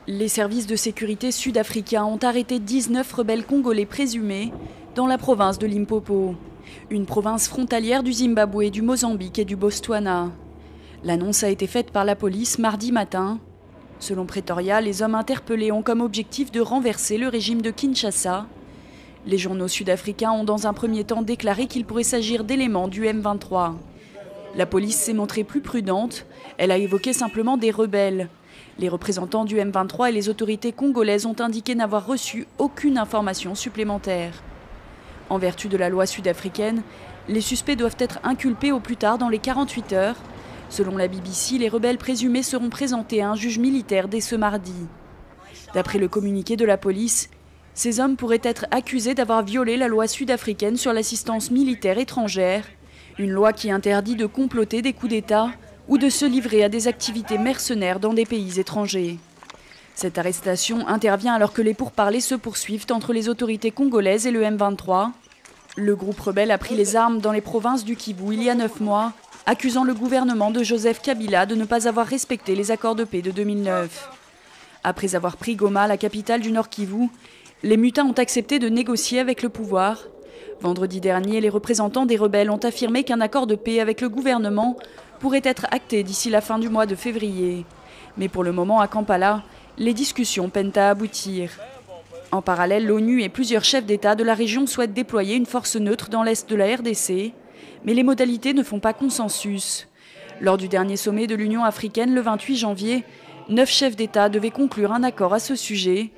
Les services de sécurité sud-africains ont arrêté 19 rebelles congolais présumés dans la province de Limpopo, une province frontalière du Zimbabwe, du Mozambique et du Botswana. L'annonce a été faite par la police mardi matin. Selon Pretoria, les hommes interpellés ont comme objectif de renverser le régime de Kinshasa. Les journaux sud-africains ont dans un premier temps déclaré qu'il pourrait s'agir d'éléments du M23. La police s'est montrée plus prudente, elle a évoqué simplement des rebelles. Les représentants du M23 et les autorités congolaises ont indiqué n'avoir reçu aucune information supplémentaire. En vertu de la loi sud-africaine, les suspects doivent être inculpés au plus tard dans les 48 heures. Selon la BBC, les rebelles présumés seront présentés à un juge militaire dès ce mardi. D'après le communiqué de la police, ces hommes pourraient être accusés d'avoir violé la loi sud-africaine sur l'assistance militaire étrangère, une loi qui interdit de comploter des coups d'État ou de se livrer à des activités mercenaires dans des pays étrangers. Cette arrestation intervient alors que les pourparlers se poursuivent entre les autorités congolaises et le M23. Le groupe rebelle a pris les armes dans les provinces du Kivu il y a 9 mois, accusant le gouvernement de Joseph Kabila de ne pas avoir respecté les accords de paix de 2009. Après avoir pris Goma, la capitale du Nord Kivu, les mutins ont accepté de négocier avec le pouvoir. Vendredi dernier, les représentants des rebelles ont affirmé qu'un accord de paix avec le gouvernement pourrait être acté d'ici la fin du mois de février. Mais pour le moment, à Kampala, les discussions peinent à aboutir. En parallèle, l'ONU et plusieurs chefs d'État de la région souhaitent déployer une force neutre dans l'est de la RDC, mais les modalités ne font pas consensus. Lors du dernier sommet de l'Union africaine le 28 janvier, 9 chefs d'État devaient conclure un accord à ce sujet.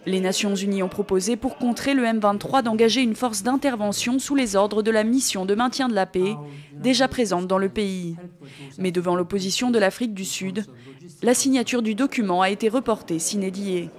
Les Nations unies ont proposé pour contrer le M23 d'engager une force d'intervention sous les ordres de la mission de maintien de la paix, déjà présente dans le pays. Mais devant l'opposition de l'Afrique du Sud, la signature du document a été reportée sine die.